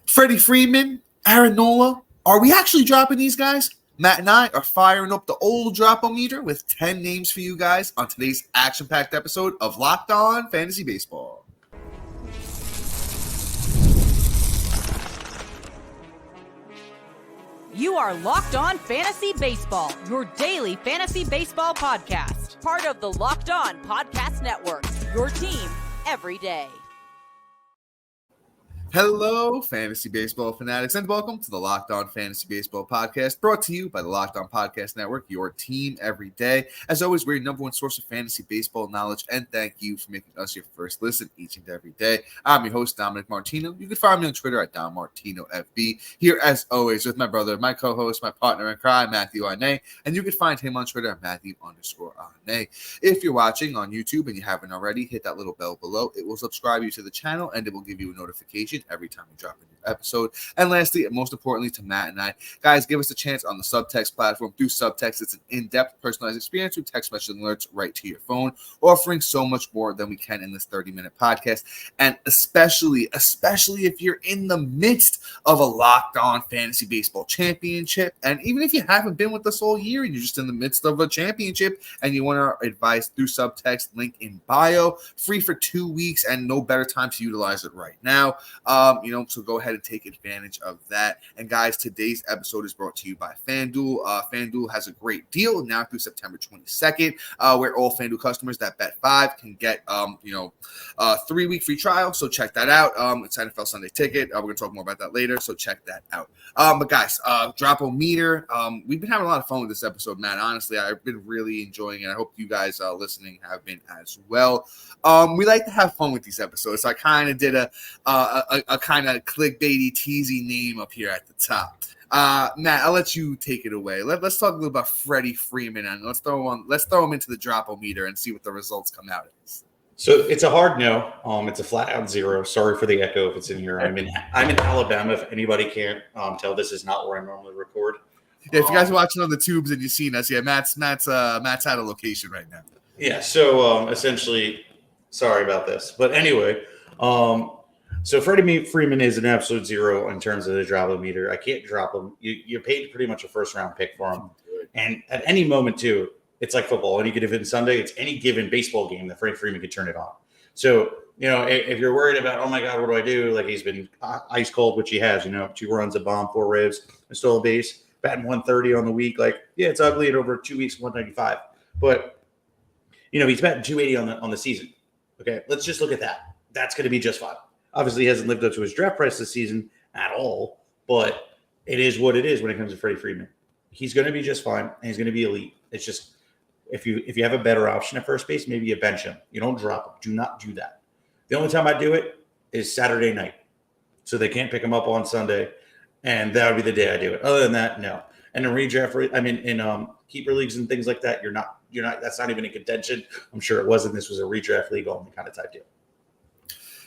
Freddie Freeman, Aaron Nola. Are we actually dropping these guys? Matt and I are firing up the old Dropometer with 10 names for you guys on today's action-packed episode of Locked On Fantasy Baseball. You are Locked On Fantasy Baseball, your daily fantasy baseball podcast. Part of the Locked On Podcast Network, your team every day. Hello, fantasy baseball fanatics, and welcome to the Locked On Fantasy Baseball podcast, brought to you by the Locked On Podcast Network, your team every day. As always, we're your number one source of fantasy baseball knowledge, and thank you for making us your first listen each and every day. I'm your host, Dominic Martino. You can find me on Twitter at DomMartinoFB. Here, as always, with my brother, my co-host, my partner in crime, Matthew Arne, and you can find him on Twitter at Matthew_Arne. If you're watching on YouTube and you haven't already, hit that little bell below. It will subscribe you to the channel, and it will give you a notification every time we drop a new episode. And lastly, and most importantly to Matt and I, guys, give us a chance on the Subtext platform. Through Subtext, it's an in-depth personalized experience with text message alerts right to your phone, offering so much more than we can in this 30-minute podcast. And especially if you're in the midst of a Locked On Fantasy Baseball championship, and even if you haven't been with us all year and you're just in the midst of a championship and you want our advice through Subtext, link in bio, free for 2 weeks, and no better time to utilize it right now. So go ahead and take advantage of that. And guys, today's episode is brought to you by FanDuel. FanDuel has a great deal now through September 22nd, where all FanDuel customers that bet $5 can get, a 3-week free trial. So check that out. It's NFL Sunday Ticket. We're going to talk more about that later. So check that out. But guys, Dropometer. We've been having a lot of fun with this episode, Matt. Honestly, I've been really enjoying it. I hope you guys listening have been as well. We like to have fun with these episodes. So I kind of did a kind of clickbaity, teasy name up here at the top. Matt, I'll let you take it away. Let's talk a little about Freddie Freeman, and let's throw him into the Dropometer and see what the results come out as. So it's a hard no. It's a flat out zero. Sorry for the echo if it's in here. I'm in Alabama. If anybody can't tell, this is not where I normally record. Yeah, if you guys are watching on the tubes and you've seen us, yeah, Matt's at a location right now. Yeah. So essentially, sorry about this, but anyway, so Freddie Freeman is an absolute zero in terms of the Dropometer. I can't drop him. You paid pretty much a first-round pick for him. And at any moment, too, it's like football. Any given Sunday, it's any given baseball game that Freddie Freeman could turn it on. So, if you're worried about, oh, my God, what do I do? Like, he's been ice cold, which he has, 2 runs, a bomb, 4 ribs, and stole a base, batting 130 on the week. Like, yeah, it's ugly at over 2 weeks, 195. But, he's batting 280 on the season. Okay, let's just look at that. That's going to be just fine. Obviously, he hasn't lived up to his draft price this season at all, but it is what it is when it comes to Freddie Freeman. He's going to be just fine, and he's going to be elite. It's just if you have a better option at first base, maybe you bench him. You don't drop him. Do not do that. The only time I do it is Saturday night, so they can't pick him up on Sunday, and that would be the day I do it. Other than that, no. And in redraft, in keeper leagues and things like that, you're not. That's not even in contention. I'm sure it wasn't. This was a redraft league only kind of type deal.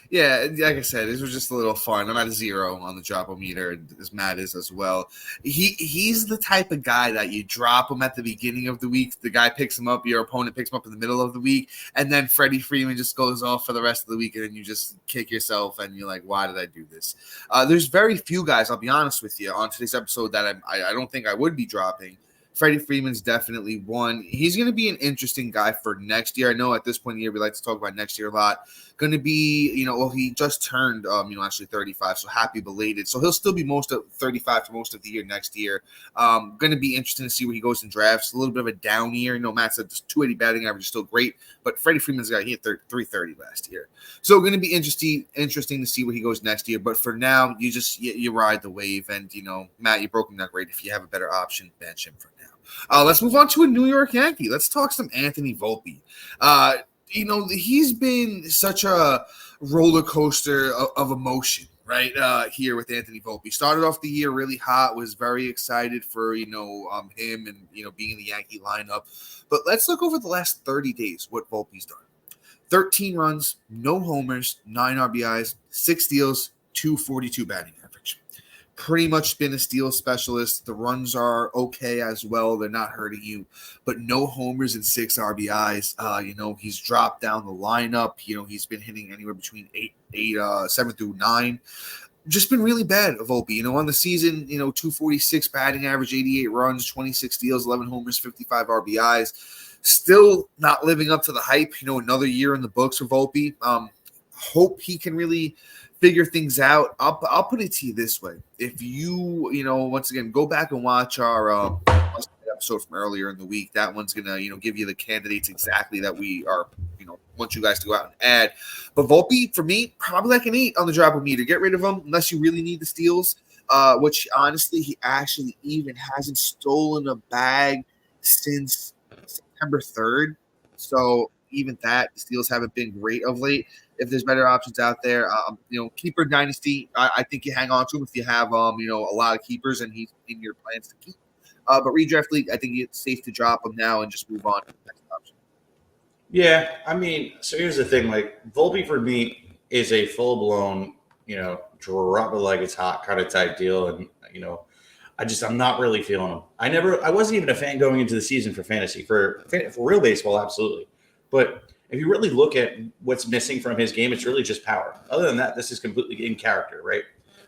Yeah, like I said, this was just a little fun. I'm at a zero on the Dropometer, as Matt is as well. He's the type of guy that you drop him at the beginning of the week. The guy picks him up, your opponent picks him up in the middle of the week, and then Freddie Freeman just goes off for the rest of the week, and then you just kick yourself, and you're like, why did I do this? There's very few guys, I'll be honest with you, on today's episode that I don't think I would be dropping. Freddie Freeman's definitely one. He's going to be an interesting guy for next year. I know at this point in the year, we like to talk about next year a lot. Going to be, he just turned, actually 35, so happy belated. So he'll still be 35 for most of the year next year. Going to be interesting to see where he goes in drafts. A little bit of a down year. Matt said this 280 batting average is still great, but Freddie Freeman's guy, he had 330 last year. So going to be interesting to see where he goes next year. But for now, you ride the wave. And, Matt, you broke him that great. If you have a better option, bench him for now. Let's move on to a New York Yankee. Let's talk some Anthony Volpe. He's been such a roller coaster of emotion, right? Here with Anthony Volpe. Started off the year really hot, was very excited for, him and, being in the Yankee lineup. But let's look over the last 30 days, what Volpe's done. 13 runs, no homers, 9 RBIs, 6 steals, 242 batting average. Pretty much been a steal specialist. The runs are okay as well. They're not hurting you, but no homers and 6 RBIs. He's dropped down the lineup. He's been hitting anywhere between 7 through 9. just been really bad, Volpe. On the season, 246 batting average, 88 runs, 26 steals, 11 homers, 55 RBIs. Still not living up to the hype. Another year in the books for Volpe. Hope he can really figure things out. I'll put it to you this way: if you, once again, go back and watch our episode from earlier in the week, that one's gonna, give you the candidates exactly that we are, want you guys to go out and add. But Volpe, for me, probably like an 8 on the Dropout meter. Get rid of him unless you really need the steals. Which honestly, he actually even hasn't stolen a bag since September 3rd. So even that, the steals haven't been great of late. If there's better options out there, keeper dynasty, I think you hang on to him if you have, a lot of keepers and he's in your plans to keep. But redraft league, I think it's safe to drop him now and just move on to the next option. Yeah, so here's the thing: like Volpe for me is a full blown, drop it like it's hot kind of type deal, and I'm not really feeling him. I wasn't even a fan going into the season for fantasy. For real baseball, absolutely. But if you really look at what's missing from his game, it's really just power. Other than that, this is completely in character, right?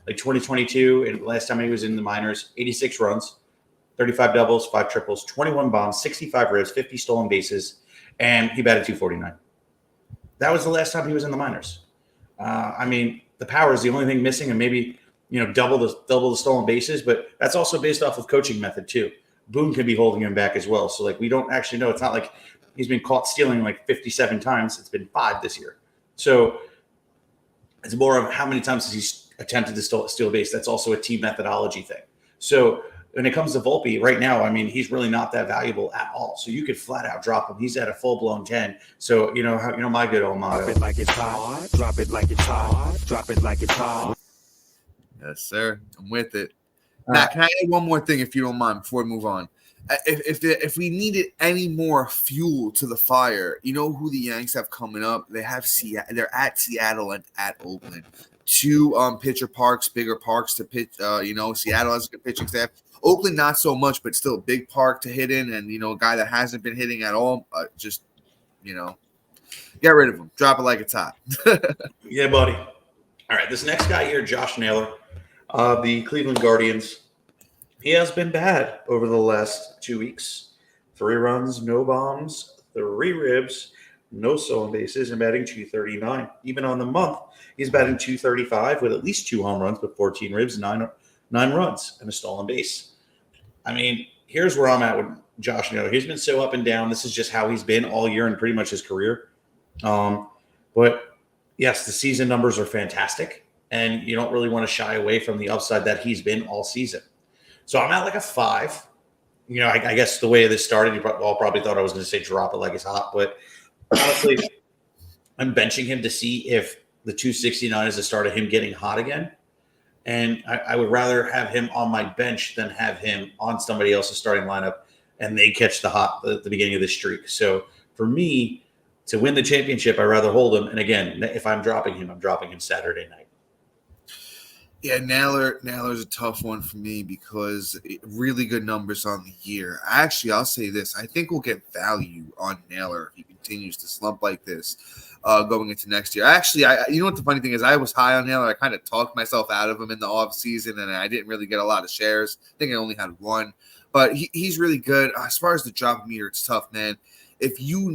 Like 2022, and last time he was in the minors, 86 runs, 35 doubles, 5 triples, 21 bombs, 65 ribs, 50 stolen bases, and he batted 249. That was the last time he was in the minors. The power is the only thing missing, and maybe double the stolen bases, but that's also based off of coaching method too. Boone could be holding him back as well. So we don't actually know. It's not like he's been caught stealing 57 times. It's been 5 this year. So it's more of how many times has he attempted to steal a base. That's also a team methodology thing. So when it comes to Volpe right now, he's really not that valuable at all. So you could flat out drop him. He's at a full blown 10. So my good old motto. Drop it like it's hot. Drop it like it's hot. Drop it like it's hot. Yes, sir. I'm with it. Matt, can I add one more thing if you don't mind before we move on? If we needed any more fuel to the fire, who the Yanks have coming up? They have they're at Seattle and at Oakland. 2 pitcher parks, bigger parks to pitch. Seattle has a good pitching staff. Oakland not so much, but still a big park to hit in, and a guy that hasn't been hitting at all. Get rid of him. Drop it like it's hot. Yeah, buddy. All right, this next guy here, Josh Naylor, the Cleveland Guardians. He has been bad over the last 2 weeks. 3 runs, no bombs, 3 ribs, no stolen bases, and batting 239. Even on the month, he's batting 235 with at least 2 home runs, but 14 ribs, 9 runs, and a stolen base. Here's where I'm at with Josh Naylor. He's been so up and down. This is just how he's been all year and pretty much his career. But yes, the season numbers are fantastic, and you don't really want to shy away from the upside that he's been all season. So I'm at a 5. I guess the way this started, you all probably thought I was going to say drop it like it's hot, but honestly, I'm benching him to see if the 269 is the start of him getting hot again. And I would rather have him on my bench than have him on somebody else's starting lineup and they catch the hot at the beginning of the streak. So for me, to win the championship, I'd rather hold him. And again, if I'm dropping him Saturday night. Yeah, Naylor's a tough one for me because really good numbers on the year. Actually, I'll say this. I think we'll get value on Naylor if he continues to slump like this going into next year. Actually, you know what the funny thing is? I was high on Naylor. I kind of talked myself out of him in the offseason, and I didn't really get a lot of shares. I think I only had 1. But he's really good. As far as the drop meter, it's tough, man. If you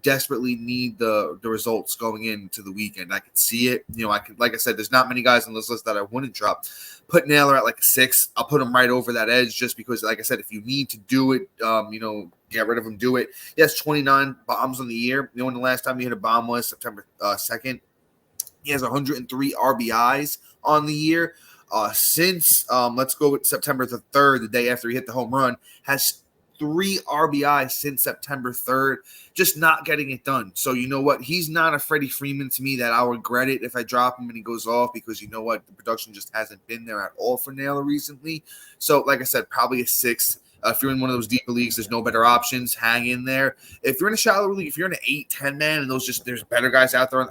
desperately need the results going into the weekend, I can see it. Like I said, there's not many guys on this list that I wouldn't drop. Put Naylor at a 6. I'll put him right over that edge just because, like I said, if you need to do it, get rid of him, do it. He has 29 bombs on the year. When the last time he hit a bomb was September 2nd. He has 103 RBIs on the year. Since let's go with September the 3rd, the day after he hit the home run, has 3 RBI since September 3rd, just not getting it done. So you know what? He's not a Freddie Freeman to me that I'll regret it if I drop him and he goes off because you know what? The production just hasn't been there at all for Naylor recently. So like I said, probably a 6. If you're in one of those deeper leagues, there's no better options. Hang in there. If you're in a shallow league, if you're in an 8-10 man, and there's better guys out there.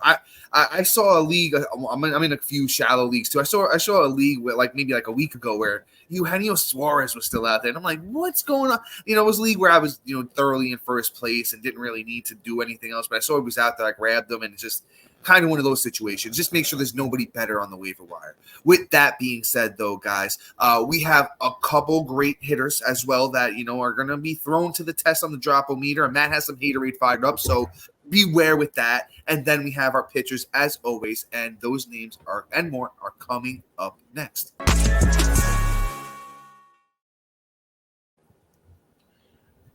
I saw a league. I'm in a few shallow leagues too. I saw a league with maybe a week ago where Eugenio Suarez was still out there, and I'm like, what's going on? It was a league where I was thoroughly in first place and didn't really need to do anything else. But I saw he was out there. I grabbed him, and it's just kind of one of those situations. Just make sure there's nobody better on the waiver wire. With that being said, though, guys, we have a couple great hitters as well that, are going to be thrown to the test on the Dropometer. And Matt has some haterade fired up, so beware with that. And then we have our pitchers as always, and those names and more are coming up next.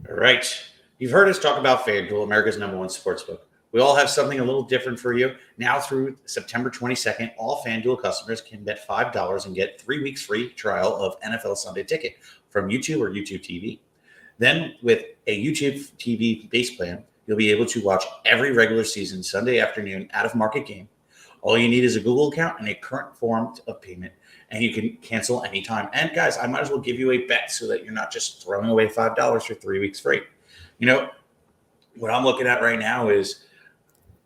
All right. You've heard us talk about FanDuel, America's #1 sportsbook. We all have something a little different for you. Now through September 22nd, all FanDuel customers can bet $5 and get 3 weeks free trial of NFL Sunday Ticket from YouTube or YouTube TV. Then with a YouTube TV base plan, you'll be able to watch every regular season Sunday afternoon out-of-market game. All you need is a Google account and a current form of payment, and you can cancel anytime. And guys, I might as well give you a bet so that you're not just throwing away $5 for 3 weeks free. What I'm looking at right now is,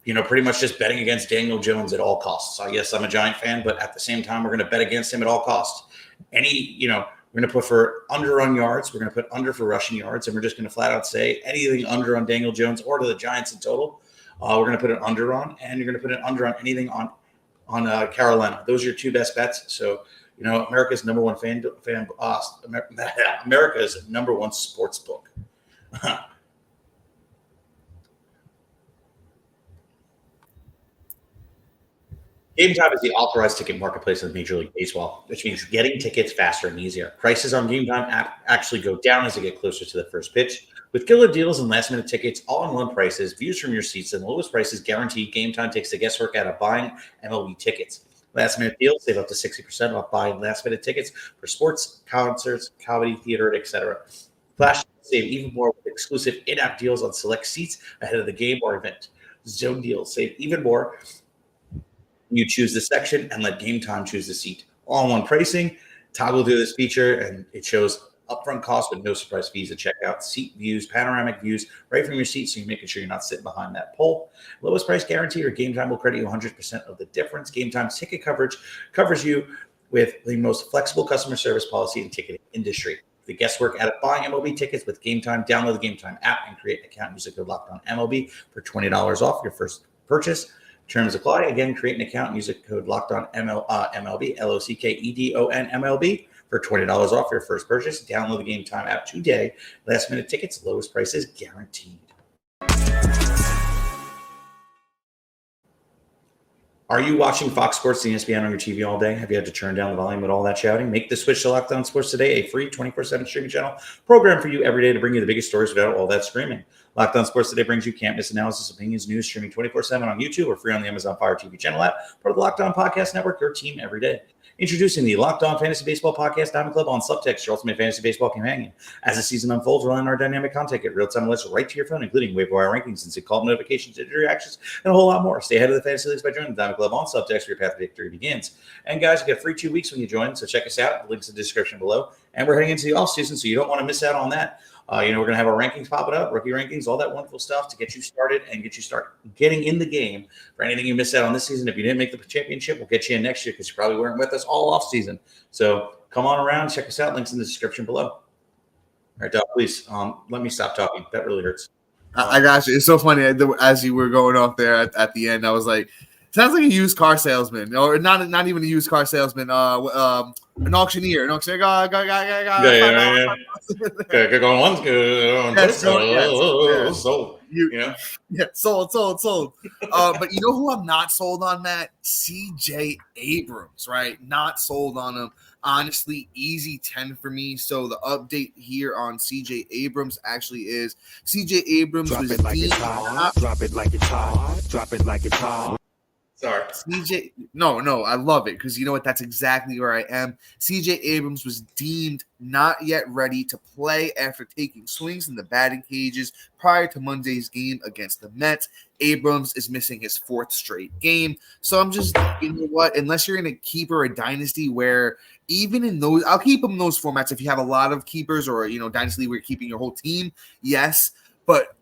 pretty much just betting against Daniel Jones at all costs. So yes, I'm a Giant fan, but at the same time, we're going to bet against him at all costs. We're going to put for under on yards. We're going to put under for rushing yards, and we're just going to flat out say anything under on Daniel Jones or to the Giants in total. We're going to put an under on, and you're going to put an under on anything on Carolina. Those are your two best bets. So, America's #1 America's #1 sports book. Game Time is the authorized ticket marketplace of Major League Baseball, which means getting tickets faster and easier. Prices on Game Time app actually go down as they get closer to the first pitch. With killer deals and last-minute tickets, all-in-one prices, views from your seats, and the lowest prices guaranteed, Game Time takes the guesswork out of buying MLB tickets. Last-minute deals save up to 60% off buying last-minute tickets for sports, concerts, comedy, theater, etc. Flash save even more with exclusive in-app deals on select seats ahead of the game or event. Zone deals save even more. You choose the section and let Game Time choose the seat. All-in-one pricing, toggle through this feature, and it shows upfront costs with no surprise fees at checkout. Seat views, panoramic views, right from your seat, so you're making sure you're not sitting behind that pole. Lowest price guarantee, or Game Time will credit you 100% of the difference. Game Time's ticket coverage covers you with the most flexible customer service policy in the ticketing industry. The guesswork out of buying MLB tickets with Game Time, download the Game Time app and create an account. Use the code LOCKEDONMLB for $20 off your first purchase. Terms apply. Again, create an account and use the code LOCKEDONMLB, LOCKEDONMLB for $20 off your first purchase. Download the Game Time app today. Last minute tickets, lowest prices guaranteed. Are you watching Fox Sports and ESPN on your TV all day? Have you had to turn down the volume with all that shouting? Make the switch to Locked On Sports today, a free 24/7 streaming channel program for you every day to bring you the biggest stories without all that screaming. Locked On Sports Today brings you can't miss analysis, opinions, news, streaming 24/7 on YouTube or free on the Amazon Fire TV channel app, part of the Locked On Podcast Network, your team every day. Introducing the Locked On Fantasy Baseball Podcast Diamond Club on Subtext, your ultimate fantasy baseball companion. As the season unfolds, we'll our dynamic content, get real-time alerts right to your phone, including waiver wire rankings, instant call notifications, injury reactions, and a whole lot more. Stay ahead of the fantasy leagues by joining the Diamond Club on Subtext, where your path to victory begins. And guys, you get free 2 weeks when you join, so check us out. The link's in the description below. And we're heading into the offseason, so you don't want to miss out on that. We're going to have our rankings popping up, rookie rankings, all that wonderful stuff to get you started and get you getting in the game for anything you missed out on this season. If you didn't make the championship, we'll get you in next year because you probably weren't with us all off season. So come on around, check us out. Links in the description below. All right, Doc, please let me stop talking. That really hurts. I got you. It's so funny. As you were going off there at the end, I was like, sounds like a used car salesman, or not even a used car salesman. An auctioneer. An auctioneer. Yeah. Going once, going twice. Sold. Sold. But you know who I'm not sold on, Matt? CJ Abrams, right? Not sold on him. Honestly, easy 10 for me. So the update here on CJ Abrams actually is CJ Abrams Drop was it like it's hot. Drop it like it's hot. Drop it like it's hot. Sorry. CJ, no, I love it because you know what? That's exactly where I am. CJ Abrams was deemed not yet ready to play after taking swings in the batting cages prior to Monday's game against the Mets. Abrams is missing his 4th straight game. So I'm just, you know what? Unless you're in a keeper or dynasty where even in those, I'll keep them in those formats if you have a lot of keepers or, dynasty where you're keeping your whole team. Yes. But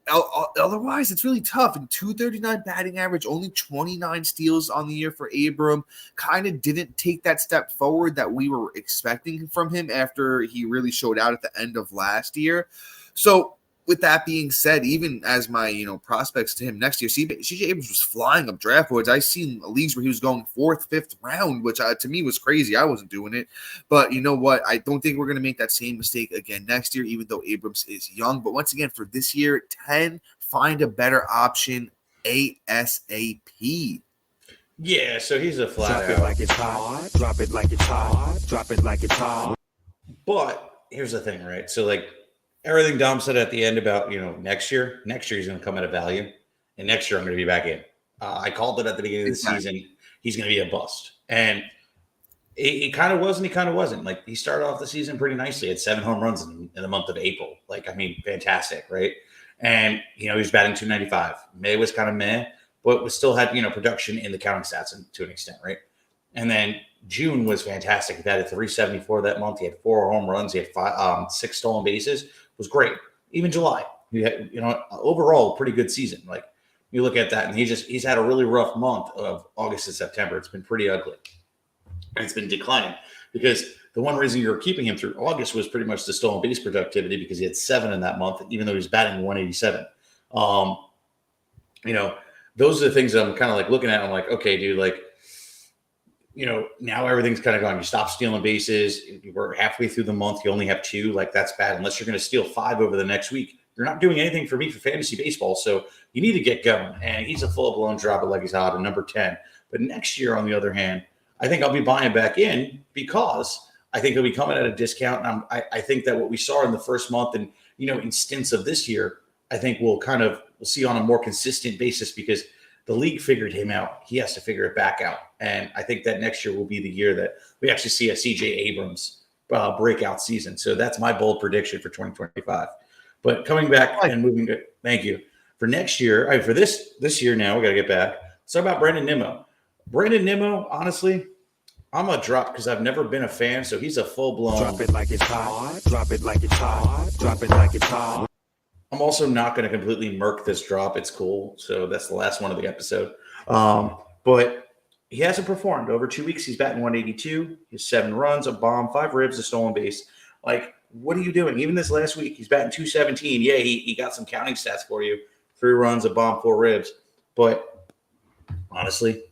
otherwise, it's really tough. And 239 batting average, only 29 steals on the year for Abram. Kind of didn't take that step forward that we were expecting from him after he really showed out at the end of last year. So with that being said, even as my prospects to him next year, CJ Abrams was flying up draft boards. I seen leagues where he was going 4th, 5th round, which to me was crazy. I wasn't doing it, but you know what? I don't think we're going to make that same mistake again next year, even though Abrams is young. But once again, for this year, 10, find a better option ASAP. Yeah, so he's a flat Drop it out. like it's hot. Drop it like it's hot. Drop it like it's hot. But here's the thing, right? So like everything Dom said at the end about next year he's going to come at a value, and next year I'm going to be back in. I called it at the beginning of the season. He's going to be a bust, and it kind of was and he kind of wasn't. Like he started off the season pretty nicely. Had 7 home runs in the month of April. Like, I mean, fantastic, right? And he was batting 295. May was kind of meh, but we still had production in the counting stats to an extent, right? And then June was fantastic. He had a 374 that month. He had 4 home runs. He had 6 stolen bases. It was great. Even July, he had overall pretty good season. Like you look at that, and he's had a really rough month of August and September. It's been pretty ugly, and it's been declining because the one reason you're keeping him through August was pretty much the stolen base productivity because he had 7 in that month, even though he was batting 187. Those are the things that I'm kind of like looking at. I'm like, okay, dude, like, now everything's kind of gone. You stop stealing bases. We're halfway through the month. You only have 2. Like, that's bad. Unless you're going to steal 5 over the next week, you're not doing anything for me for fantasy baseball. So you need to get going. And he's a full-blown drop it like he's hot, a number 10. But next year, on the other hand, I think I'll be buying back in because I think he'll be coming at a discount. And I think that what we saw in the first month and, in stints of this year, I think we'll see on a more consistent basis because the league figured him out. He has to figure it back out. And I think that next year will be the year that we actually see a CJ Abrams breakout season. So that's my bold prediction for 2025. But coming back and moving to, thank you. For next year, for this year now, we got to get back. Let's talk about Brandon Nimmo. Brandon Nimmo, honestly, I'm going to drop because I've never been a fan. So he's a full-blown. Drop it like it's hot. Drop it like it's hot. Drop it like it's hot. I'm also not going to completely murk this drop. It's cool. So that's the last one of the episode. But he hasn't performed. Over 2 weeks, he's batting 182. He has 7 runs, a bomb, 5 ribs, a stolen base. Like, what are you doing? Even this last week, he's batting 217. Yeah, he got some counting stats for you. 3 runs, a bomb, 4 ribs. But honestly,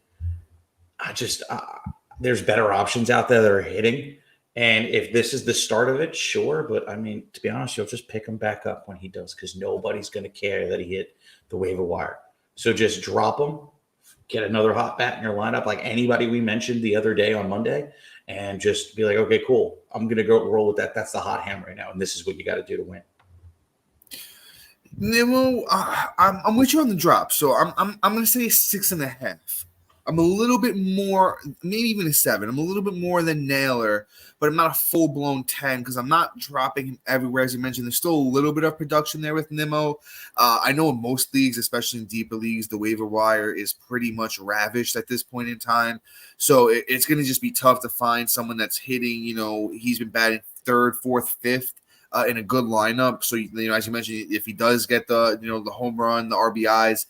there's better options out there that are hitting. And if this is the start of it, sure. But, I mean, to be honest, you'll just pick him back up when he does because nobody's going to care that he hit the waiver wire. So just drop him, get another hot bat in your lineup like anybody we mentioned the other day on Monday, and just be like, okay, cool. I'm going to go roll with that. That's the hot hand right now, and this is what you got to do to win. Nimmo, I'm with you on the drop. So I'm going to say 6.5. I'm a little bit more, maybe even a 7. I'm a little bit more than Naylor, but I'm not a full-blown 10 because I'm not dropping him everywhere. As you mentioned, there's still a little bit of production there with Nimmo. I know in most leagues, especially in deeper leagues, the waiver wire is pretty much ravished at this point in time. So it's going to just be tough to find someone that's hitting, he's been batting 3rd, 4th, 5th in a good lineup. So, as you mentioned, if he does get the home run, the RBIs,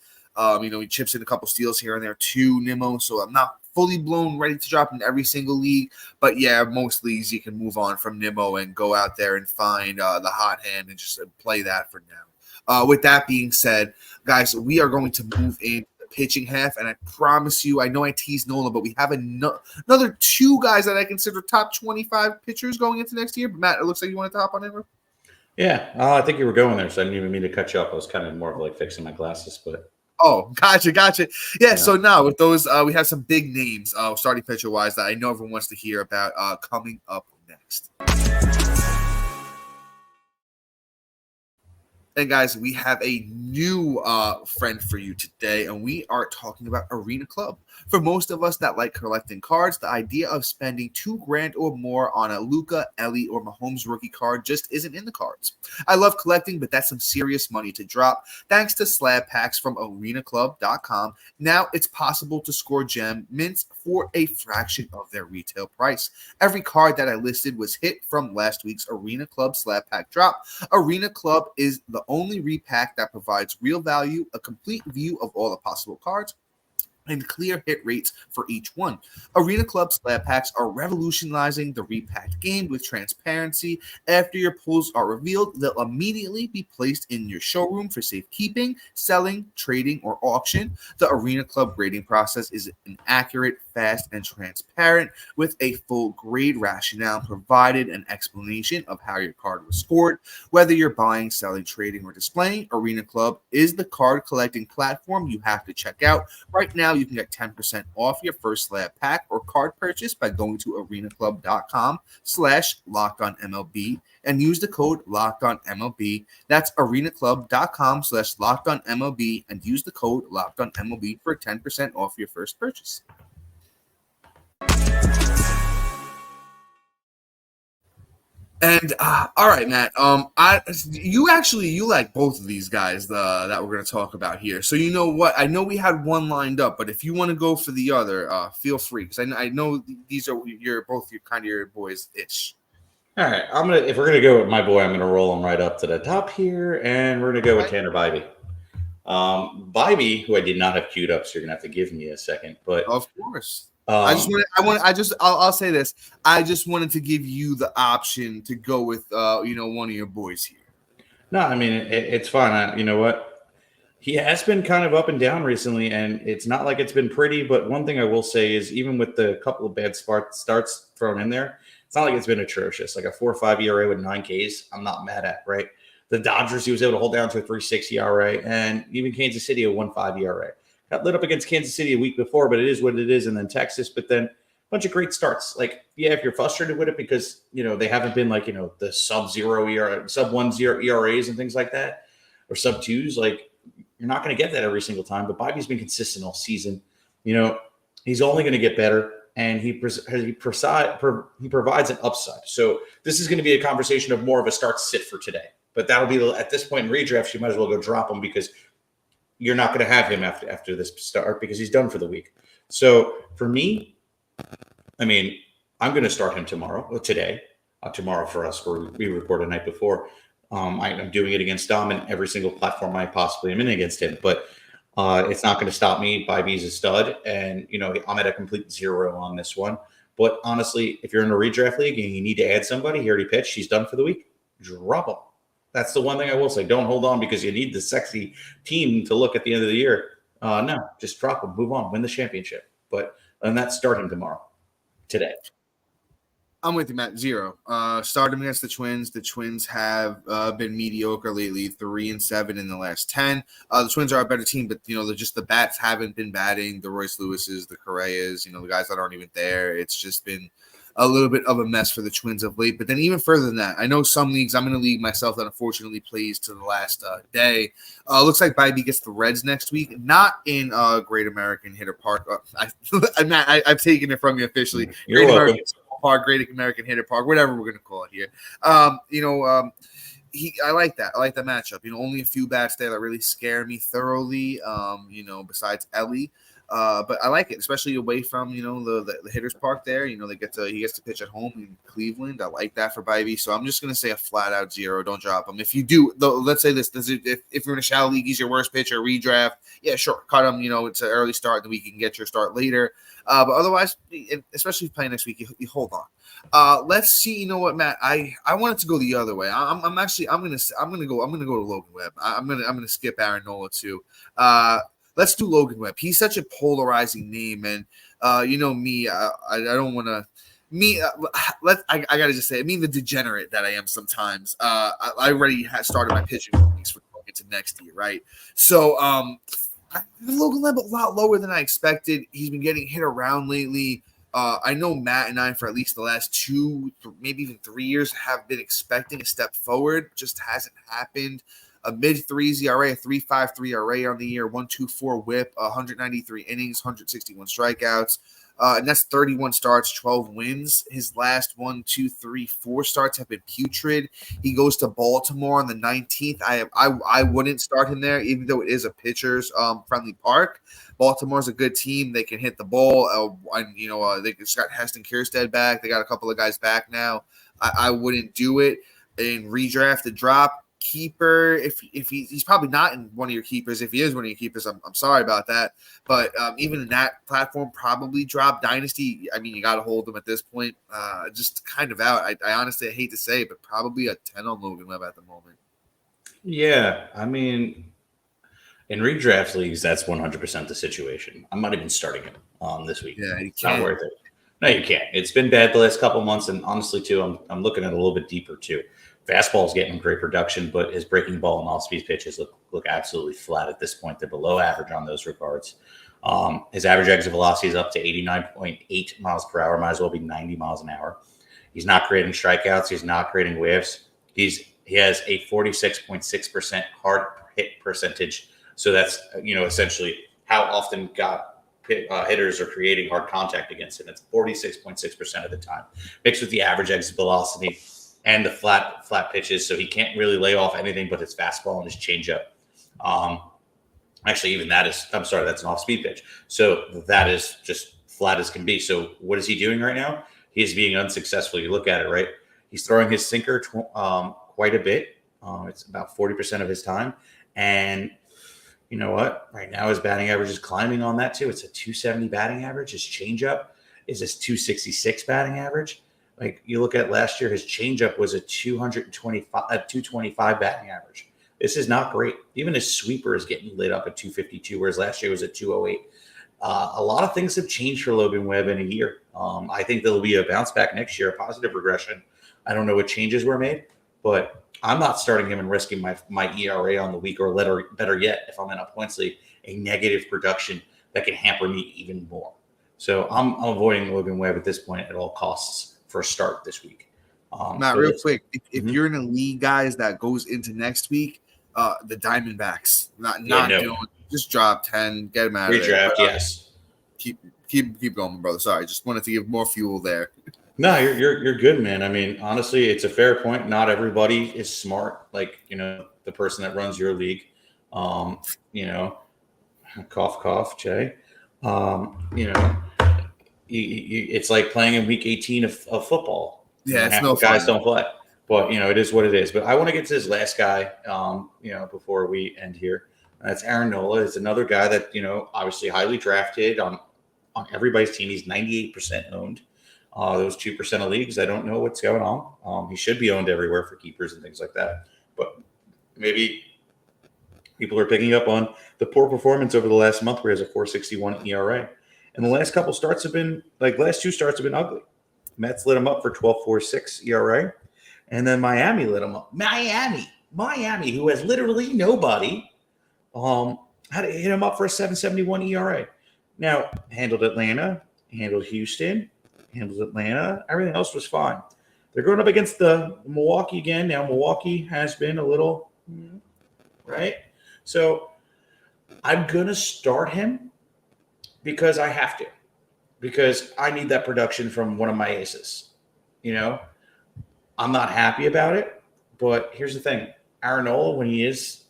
he chips in a couple steals here and there too, Nimmo. So I'm not fully blown ready to drop in every single league. But yeah, most leagues you can move on from Nimmo and go out there and find the hot hand and just play that for now. With that being said, guys, we are going to move in the pitching half. And I promise you, I know I teased Nola, but we have another 2 guys that I consider top 25 pitchers going into next year. But Matt, it looks like you wanted to hop on in. Yeah, I think you were going there, so I didn't even mean to cut you off. I was kind of more of like fixing my glasses, but. Oh, gotcha. Yeah, so now with those, we have some big names, starting pitcher-wise, that I know everyone wants to hear about coming up next. And guys, we have a new friend for you today, and we are talking about Arena Club. For most of us that like collecting cards, the idea of spending $2,000 or more on a Luka, Ellie, or Mahomes rookie card just isn't in the cards. I love collecting, but that's some serious money to drop. Thanks to slab packs from arenaclub.com, now it's possible to score gem mints for a fraction of their retail price. Every card that I listed was hit from last week's Arena Club slab pack drop. Arena Club is the only repack that provides real value, a complete view of all the possible cards, and clear hit rates for each one. Arena Club slab packs are revolutionizing the repacked game with transparency. After your pulls are revealed, they'll immediately be placed in your showroom for safekeeping, selling, trading, or auction. The Arena Club grading process is an accurate, fast, and transparent, with a full grade rationale provided, an explanation of how your card was scored. Whether you're buying, selling, trading, or displaying, Arena Club is the card collecting platform you have to check out. Right now, you can get 10% off your first slab pack or card purchase by going to arenaclub.com/LockedOnMLB and use the code LockedOnMLB. That's arenaclub.com/LockedOnMLB and use the code LockedOnMLB for 10% off your first purchase. And all right, Matt. You like both of these guys that we're going to talk about here. So you know what? I know we had one lined up, but if you want to go for the other, feel free, because I know these are your boys ish. All right, if we're gonna go with my boy, I'm gonna roll him right up to the top here, and we're gonna go with Tanner Bibee. Bibee, who I did not have queued up, so you're gonna have to give me a second. But of course. I'll say this. I just wanted to give you the option to go with, one of your boys here. No, I mean, it's fine. You know what? He has been kind of up and down recently, and it's not like it's been pretty. But one thing I will say is, even with the couple of bad starts thrown in there, it's not like it's been atrocious. Like a 4.5 ERA with 9 Ks, I'm not mad at, right? The Dodgers, he was able to hold down to a 3.6 ERA, and even Kansas City, a 1.5 ERA. Got lit up against Kansas City a week before, but it is what it is. And then Texas, but then a bunch of great starts. Like, yeah, if you're frustrated with it because, they haven't been like, the sub-0 ERA, sub-1 ERAs and things like that, or sub-2s, like, you're not going to get that every single time. But Bibee's been consistent all season. He's only going to get better, and he provides an upside. So this is going to be a conversation of more of a start-sit for today. But that'll be, at this point in redrafts, you might as well go drop him, because you're not going to have him after this start, because he's done for the week. So for me, I mean, I'm going to start him today, for us, where we record a night before. I'm doing it against Dom in every single platform I possibly am in against him, but it's not going to stop me. Bibee's a stud, and I'm at a complete 0 on this one. But honestly, if you're in a redraft league and you need to add somebody, he already pitched, he's done for the week, drop him. That's the one thing I will say. Don't hold on because you need the sexy team to look at the end of the year. No, just drop them, move on, win the championship. And that's starting today. I'm with you, Matt. 0. Start him against the Twins. The Twins have been mediocre lately, 3-7 in the last 10. The Twins are a better team, but the bats haven't been batting. The Royce Lewises, the Correas, the guys that aren't even there. It's just been a little bit of a mess for the Twins of late. But then even further than that, I know some leagues, I'm in a league myself that unfortunately plays to the last day. Looks like Bibee gets the Reds next week, not in Great American Hitter Park. I've taken it from you officially. You're welcome. Great American Hitter Park, whatever we're going to call it here. I like that. I like that matchup. Only a few bats there that really scare me thoroughly, besides Ellie. But I like it, especially away from the hitter's park there. He gets to pitch at home in Cleveland. I like that for Bibee. So I'm just gonna say a flat out 0. Don't drop him. If you do, though, let's say this: if you're in a shallow league, he's your worst pitcher. Redraft, yeah, sure, cut him. It's an early start, the week you can get your start later. But otherwise, especially if you play next week, you hold on. Let's see. You know what, Matt? I wanted to go the other way. I'm gonna go to Logan Webb. I'm gonna skip Aaron Nola too. Let's do Logan Webb. He's such a polarizing name, and me. I don't want to. I gotta just say, the degenerate that I am sometimes. I already started my pitching weeks for going into next year, right? So, Logan Webb a lot lower than I expected. He's been getting hit around lately. I know Matt and I, for at least the last 2, maybe even 3 years, have been expecting a step forward. Just hasn't happened. A mid-3s ERA, a 3.53 ERA on the year, 1.24 WHIP, 193 innings, 161 strikeouts, and that's 31 starts, 12 wins. His last 1, 2, 3, 4 starts have been putrid. He goes to Baltimore on the 19th. I wouldn't start him there, even though it is a pitcher's friendly park. Baltimore's a good team. They can hit the ball, they just got Heston Kjerstad back. They got a couple of guys back now. I wouldn't do it in redraft to drop. keeper. If he's probably not in one of your keepers. If he is one of your keepers, I'm sorry about that. But even in that platform, probably drop Dynasty. I mean, you got to hold him at this point. Just kind of out. I honestly hate to say it, but probably a 10 on Logan Webb at the moment. Yeah, I mean, in redraft leagues, that's 100% the situation. I'm not even starting him this week. Yeah, it's not worth it. No, you can't. It's been bad the last couple months, and honestly, too, I'm looking at it a little bit deeper too. Fastball's getting great production, but his breaking ball and off-speed pitches look absolutely flat at this point. They're below average on those regards. His average exit velocity is up to 89.8 miles per hour. Might as well be 90 miles an hour. He's not creating strikeouts. He's not creating whiffs. He has a 46.6% hard hit percentage. So that's, essentially how often hitters are creating hard contact against him. That's 46.6% of the time, mixed with the average exit velocity and the flat pitches. So he can't really lay off anything but his fastball and his changeup. Actually, even that's an off-speed pitch. So that is just flat as can be. So what is he doing right now? He is being unsuccessful. You look at it, right? He's throwing his sinker quite a bit. It's about 40% of his time. And you know what? Right now his batting average is climbing on that too. It's a 270 batting average. His changeup is his 266 batting average. Like you look at last year, his changeup was a 225 batting average. This is not great. Even his sweeper is getting lit up at 252, whereas last year was at 208. A lot of things have changed for Logan Webb in a year. I think there'll be a bounce back next year, a positive regression. I don't know what changes were made, but I'm not starting him and risking my ERA on the week, or better yet, if I'm in a points league, a negative production that can hamper me even more. So I'm avoiding Logan Webb at this point at all costs for a start this week. Matt, real quick, if you're in a league, guys, that goes into next week, the Diamondbacks, just drop 10, get them out of there. Redraft, yes. Keep going, brother. Sorry, just wanted to give more fuel there. No, you're good, man. I mean, honestly, it's a fair point. Not everybody is smart, like the person that runs your league. Cough, cough, Jay. It's like playing in week 18 of football. Yeah, it's no guys fun. don't play, but it is what it is. But I want to get to this last guy, before we end here. That's Aaron Nola. It's another guy that obviously highly drafted on everybody's team. He's 98% owned. Those 2% of leagues, I don't know what's going on. He should be owned everywhere for keepers and things like that. But maybe people are picking up on the poor performance over the last month where he has a 4.61 ERA. And the last two starts have been ugly. Mets lit him up for 12.46 ERA. And then Miami lit him up. Miami, who has literally nobody, had to hit him up for a 7.71 ERA. Now, handled Atlanta, handled Houston, handled Atlanta. Everything else was fine. They're going up against the Milwaukee again. Now, Milwaukee has been a little, right? So I'm going to start him because I have to, because I need that production from one of my aces. I'm not happy about it, but here's the thing. Aaron Nola, when he is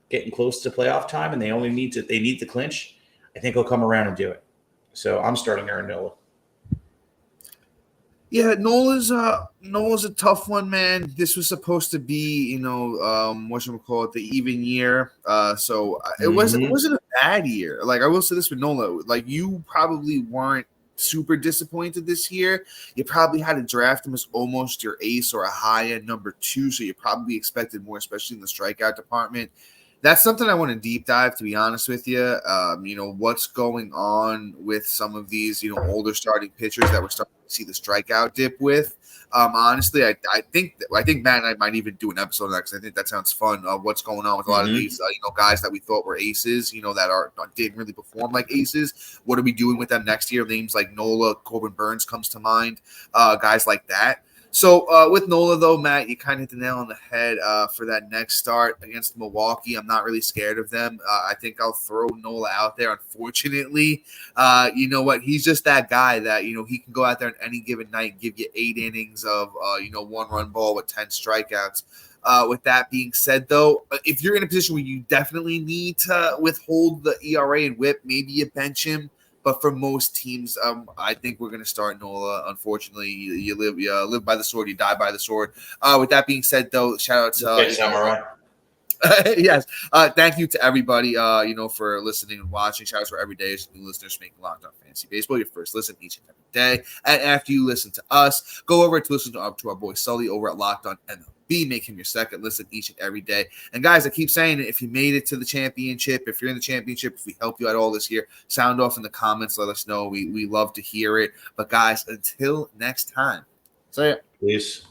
getting close to playoff time and they need to clinch, I think he'll come around and do it. So I'm starting Aaron Nola. Yeah, Nola's a tough one, man. This was supposed to be, the even year. So it wasn't a bad year. Like I will say this with Nola, like you probably weren't super disappointed this year. You probably had to draft him as almost your ace or a high end number 2. So you probably expected more, especially in the strikeout department. That's something I want to deep dive, to be honest with you. What's going on with some of these, older starting pitchers that we're starting to see the strikeout dip with. Honestly, I think Matt and I might even do an episode of that because I think that sounds fun. What's going on with a lot of these, guys that we thought were aces, that didn't really perform like aces. What are we doing with them next year? Names like Nola, Corbin Burns comes to mind, guys like that. So with Nola, though, Matt, you kind of hit the nail on the head for that next start against Milwaukee. I'm not really scared of them. I think I'll throw Nola out there. Unfortunately, you know what? He's just that guy that, he can go out there on any given night, give you 8 innings of, 1-run ball with 10 strikeouts. With that being said, though, if you're in a position where you definitely need to withhold the ERA and whip, maybe you bench him. But for most teams, I think we're going to start Nola. Unfortunately, you live by the sword, you die by the sword. With that being said, though, shout out to Yes. Thank you to everybody, for listening and watching. Shout out to our everydayers, new listeners making Locked On Fantasy Baseball your first listen each and every day. And after you listen to us, go over to listen to our boy Sully over at Locked On MLB. Make him your second listen each and every day. And guys, I keep saying it, if you made it to the championship, if you're in the championship, if we help you out all this year, sound off in the comments. Let us know. We love to hear it. But guys, until next time, see ya. Peace.